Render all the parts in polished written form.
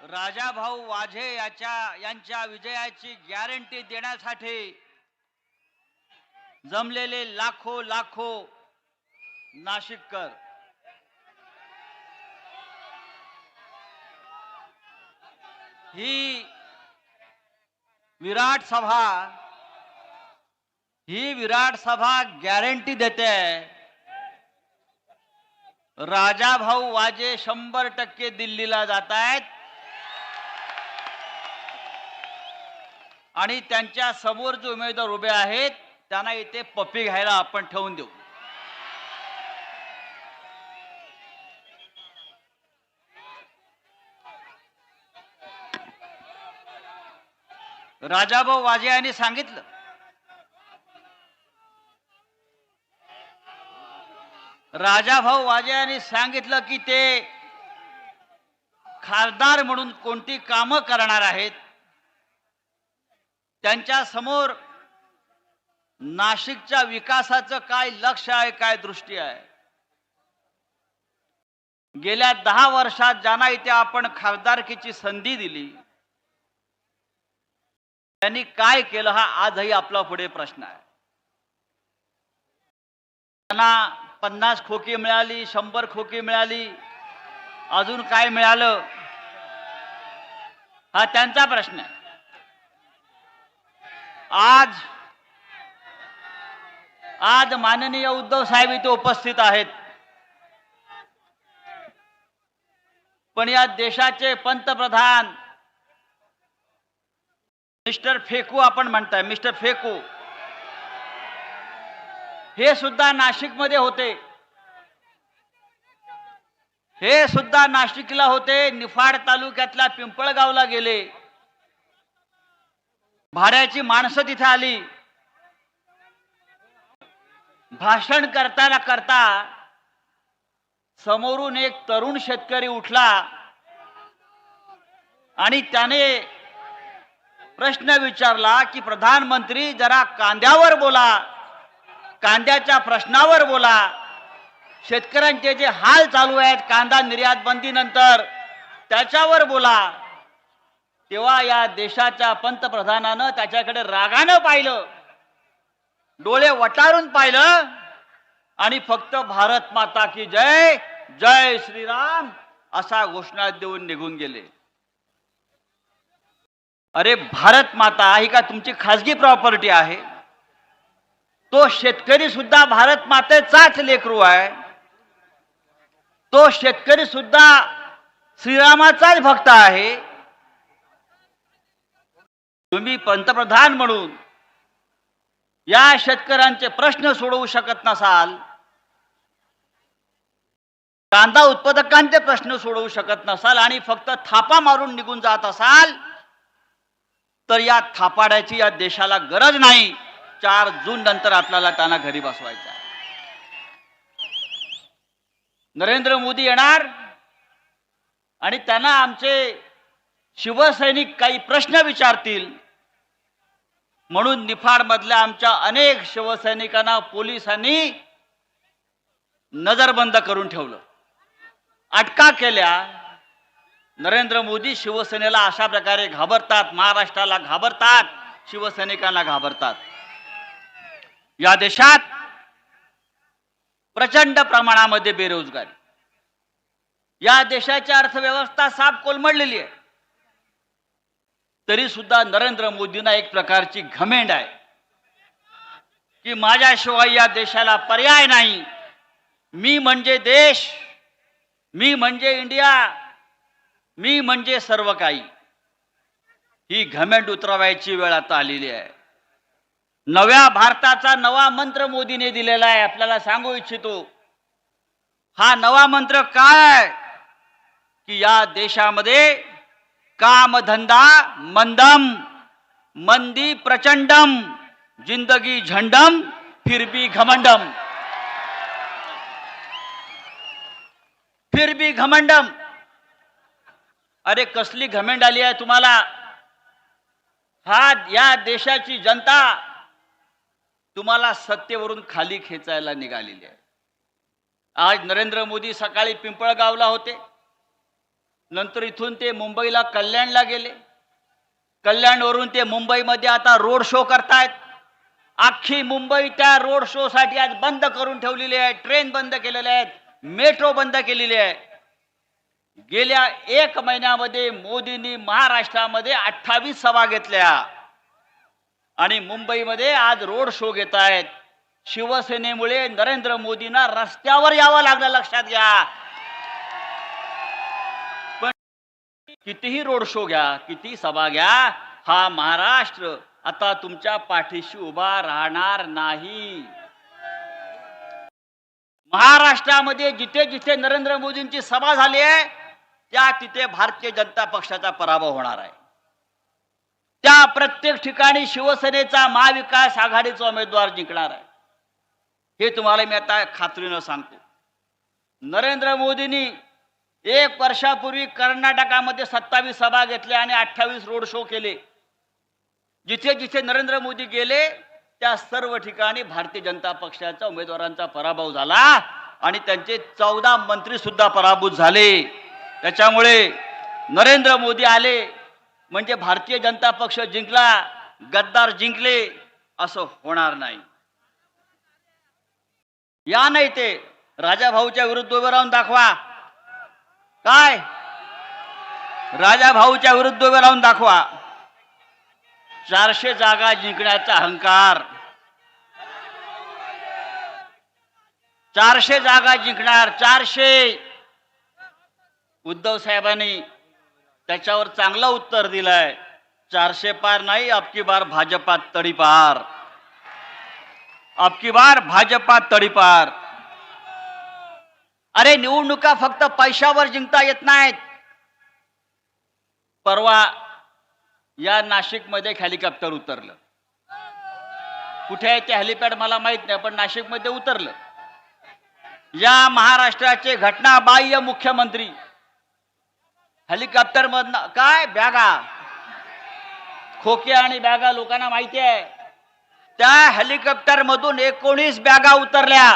राजाभाऊ वाझे यांच्या विजयाची गॅरंटी देण्यासाठी जमलेले लाखो लाखो नाशिककर ही विराट सभा गॅरंटी देते राजाभाऊ वाजे 100% दिल्लीला जात आहेत आणि त्यांच्या समोर जे उमेदवार उभे आहेत त्यांना इथे पप्पी घ्यायला आपण ठेवून देऊ. राजाभाऊ वाजे यांनी सांगितलं की ते खासदार म्हणून कोणती कामं करणार आहेत. त्यांच्या समोर नाशिकच्या विकासाचं काय लक्ष्य आहे, काय दृष्टी आहे. गेल्या 10 वर्षात ज्यांना इथे आपण खासदारकीची संधी दिली त्यांनी काय केलं हा आजही आपला पुढे प्रश्न आहे. त्यांना 50 खोकी मिळाली, 100 खोकी मिळाली, अजून काय मिळालं हा त्यांचा प्रश्न आहे. आज माननीय उद्धव साहेब इथे उपस्थित आहेत, पण या देशाचे पंतप्रधान मिस्टर फेकू आपण म्हणताय, मिस्टर फेकू हे सुद्धा नाशिकमध्ये होते. हे सुद्धा नाशिकला होते. निफाड तालुक्यातल्या पिंपळगावला गेले. भाड्याची माणसं तिथे आली. भाषण करता समोरून एक तरुण शेतकरी उठला आणि त्याने प्रश्न विचारला की प्रधानमंत्री जरा कांद्यावर बोला, कांद्याच्या प्रश्नावर बोला. शेतकऱ्यांचे जे हाल चालू आहेत कांदा निर्यात बंदी नंतर त्याच्यावर बोला. तेव्हा या देशाच्या पंतप्रधानानं त्याच्याकडे रागानं पाहिलं, डोळे वटारून पाहिलं आणि फक्त भारत माता की जय, जय श्रीराम असा घोषणा देऊन निघून गेले. अरे भारत माता ही का तुमची खासगी प्रॉपर्टी आहे? तो शेतकरी सुद्धा भारत मातेचाच लेकरू आहे. तो शेतकरी सुद्धा श्रीरामाचाच भक्त आहे. तुम्ही पंतप्रधान म्हणून या शेतकऱ्यांचे प्रश्न सोडवू शकत नसाल, कांदा उत्पादकांचे प्रश्न सोडवू शकत नसाल आणि फक्त थापा मारून निघून जात असाल तर या थापाड्याची या देशाला गरज नाही. 4 जून नंतर आपल्याला त्यांना घरी बसवायचं आहे. नरेंद्र मोदी येणार आणि त्यांना आमचे शिवसैनिक काही प्रश्न विचारतील म्हणून निफाड मधल्या आमच्या अनेक शिवसैनिकांना पोलिसांनी नजरबंद करून ठेवलं, अटका केल्या. नरेंद्र मोदी शिवसेनेला अशा प्रकारे घाबरतात, महाराष्ट्राला घाबरतात, शिवसैनिकांना घाबरतात. या देशात प्रचंड प्रमाणामध्ये बेरोजगारी, या देशाची अर्थव्यवस्था साफ कोलमडलेली आहे. तरी सुद्धा नरेंद्र मोदींना एक प्रकारची घमेंड आहे की माझ्याशिवाय या देशाला पर्याय नाही. मी म्हणजे देश, मी म्हणजे इंडिया, मी म्हणजे सर्व काही. ही घमेंड उतरवायची वेळ आता आलेली आहे. नव्या भारताचा नवा मंत्र मोदीने दिलेला आहे. आपल्याला सांगू इच्छितो हा नवा मंत्र काय आहे की या देशामध्ये कामधंदा मंदम, मंदी प्रचंडम, जिंदगी झंडम, फिर भी घमंडम. फिर भी घमंडम. अरे कसली घमेंड आली आहे तुम्हाला? या देशाची जनता तुम्हाला सत्तेवरून खाली खेचायला निघालेली आहे. आज नरेंद्र मोदी सकाळी पिंपळगावला होते. नंतर इथून ते मुंबईला कल्याणला गेले. कल्याणवरून ते मुंबईमध्ये आता रोड शो करतायत. अख्खी मुंबई त्या रोड शो साठी आज बंद करून ठेवलेली आहे. ट्रेन बंद केलेल्या आहेत, मेट्रो बंद केलेली आहे. गेल्या 1 महिन्यामध्ये मोदींनी महाराष्ट्रामध्ये 28 सभा घेतल्या आणि मुंबईमध्ये आज रोड शो घेत आहेत. शिवसेनेमुळे नरेंद्र मोदींना रस्त्यावर यावं लागलं, लक्षात घ्या. पण कितीही रोड शो घ्या, किती सभा घ्या, हा महाराष्ट्र आता तुमच्या पाठीशी उभा राहणार नाही. महाराष्ट्रामध्ये जिथे जिथे नरेंद्र मोदींची सभा झाली आहे त्या तिथे भारतीय जनता पक्षाचा पराभव होणार आहे. त्या प्रत्येक ठिकाणी शिवसेनेचा महाविकास आघाडीचा उमेदवार जिंकणार आहे. हे तुम्हाला मी आता खात्रीनं सांगतो. नरेंद्र मोदींनी 1 वर्षापूर्वी कर्नाटकामध्ये 27 सभा घेतल्या आणि 28 रोड शो केले. जिथे जिथे नरेंद्र मोदी गेले त्या सर्व ठिकाणी भारतीय जनता पक्षाच्या उमेदवारांचा पराभव झाला आणि त्यांचे 14 मंत्री सुद्धा पराभूत झाले. त्याच्यामुळे नरेंद्र मोदी आले म्हणजे भारतीय जनता पक्ष जिंकला, गद्दार जिंकले असं होणार नाही. या नाही ते राजाभाऊच्या विरुद्ध उभे राहून दाखवा. काय राजाभाऊच्या विरुद्ध उभे राहून दाखवा. 400 जागा जिंकण्याचा अहंकार. 400 जागा जिंकणार, 400. उद्धव साहेबांनी त्याच्यावर चांगलं उत्तर दिलंय. 400 पार नाही, अबकी बार भाजपात तडीपार. अबकी बार भाजपात तडीपार. अरे निवडणुका फक्त पैशावर जिंकता येत नाहीत. परवा या नाशिकमध्ये हेलिकॉप्टर उतरलं. कुठे आहे ते हेलिपॅड मला माहित नाही, पण नाशिकमध्ये उतरलं. या महाराष्ट्राचे घटनाबाह्य मुख्यमंत्री हेलिकॉप्टर मधनं काय बॅगा, खोके आणि बॅगा लोकांना माहिती आहे. त्या हेलिकॉप्टर मधून 19 बॅगा उतरल्या.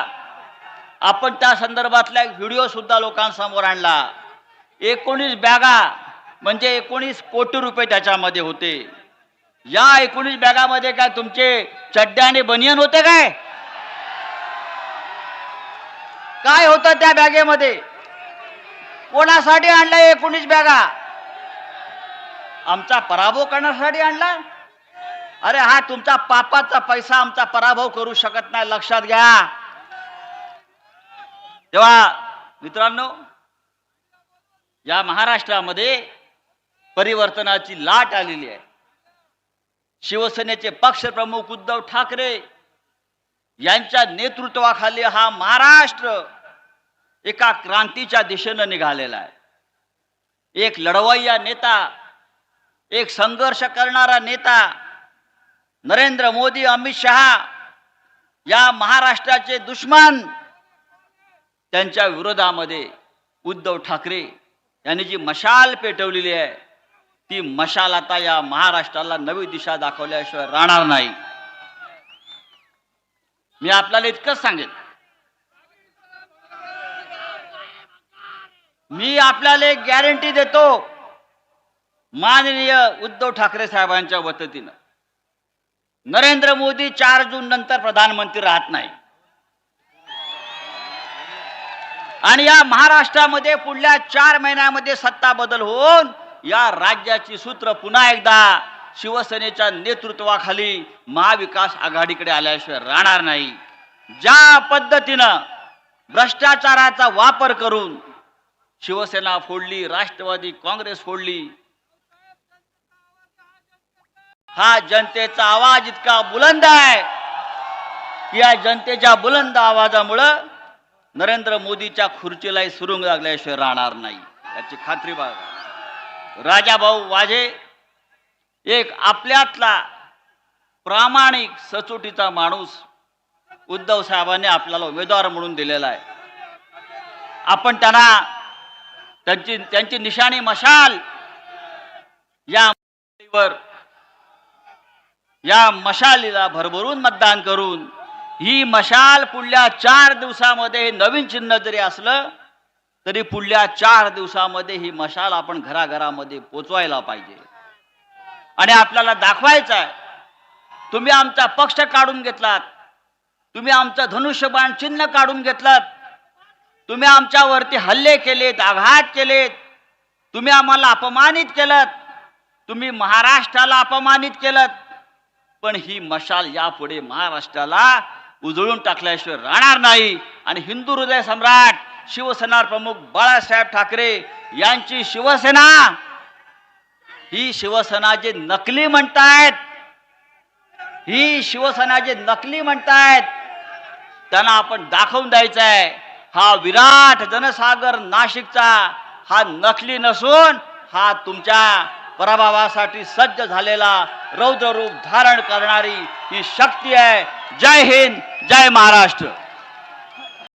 आपण त्या संदर्भातला एक व्हिडिओ सुद्धा लोकांसमोर आणला. 19 बॅगा म्हणजे 19 कोटी रुपये त्याच्यामध्ये होते. या 19 बॅगामध्ये काय तुमचे चड्डे आणि बनियन होते काय? काय होतं त्या बॅगेमध्ये? कोणासाठी आणलाय 19 बॅगा? आमचा पराभव करण्यासाठी आणला? अरे हा तुमचा पापाचा पैसा आमचा पराभव करू शकत नाही, लक्षात घ्या. तेव्हा मित्रांनो, या महाराष्ट्रामध्ये परिवर्तनाची लाट आलेली आहे. शिवसेनेचे पक्षप्रमुख उद्धव ठाकरे यांच्या नेतृत्वाखाली हा महाराष्ट्र एका क्रांतीच्या दिशेनं निघालेला आहे. एक लढवय्या नेता, एक संघर्ष करणारा नेता नरेंद्र मोदी, अमित शहा या महाराष्ट्राचे दुश्मन, त्यांच्या विरोधामध्ये उद्धव ठाकरे यांनी जी मशाल पेटवलेली आहे ती मशाल आता या महाराष्ट्राला नवी दिशा दाखवल्याशिवाय राहणार नाही. मी आपल्याला इतकंच सांगेन, मी आपल्याला एक गॅरंटी देतो माननीय उद्धव ठाकरे साहेबांच्या वतीनं, नरेंद्र मोदी 4 जून नंतर प्रधानमंत्री राहत नाही. आणि या महाराष्ट्रामध्ये पुढल्या 4 महिन्यामध्ये सत्ता बदल होऊन या राज्याची सूत्र पुन्हा एकदा शिवसेनेच्या नेतृत्वाखाली महाविकास आघाडीकडे आल्याशिवाय राहणार नाही. ज्या पद्धतीनं भ्रष्टाचाराचा वापर करून शिवसेना फोडली, राष्ट्रवादी काँग्रेस फोडली, हा जनतेचा आवाज इतका बुलंद आहे की या जनतेच्या बुलंद आवाजामुळं नरेंद्र मोदीच्या खुर्चीलाही सुरुंग लागल्याशिवाय राहणार नाही, याची खात्री बाळगा. राजाभाऊ वाजे एक आपल्यातला प्रामाणिक सचोटीचा माणूस उद्धव साहेबांनी आपल्याला उमेदवार म्हणून दिलेला आहे. आपण त्यांना त्यांची निशाणी मशाल या मशालीला भरभरून मतदान करून ही मशाल पुढल्या 4 दिवसामध्ये नवीन चिन्ह जरी असलं तरी पुढल्या 4 दिवसामध्ये ही मशाल आपण घराघरामध्ये पोचवायला पाहिजे आणि आपल्याला दाखवायचं आहे तुम्ही आमचा पक्ष काढून घेतलात, तुम्ही आमचं धनुष्यबाण चिन्ह काढून घेतलात, तुम्ही आमच्यावरती हल्ले केलेत, आघात केलेत, तुम्ही आम्हाला अपमानित केलं, तुम्ही महाराष्ट्राला अपमानित केलं, पण ही मशाल यापुढे महाराष्ट्राला उजळून टाकल्याशिवाय राहणार नाही. आणि हिंदू हृदय सम्राट शिवसेना प्रमुख बाळासाहेब ठाकरे यांची शिवसेना ही शिवसेना जे नकली म्हणतायत, ही शिवसेना जे नकली म्हणतायत त्यांना आपण दाखवून द्यायचं आहे हा विराट जनसागर नाशिकचा हा नकली नसून हा तुमच्या पराभवासाठी सज्ज झालेला रौद्र रूप धारण करणारी ही शक्ती आहे. जय हिंद, जय महाराष्ट्र.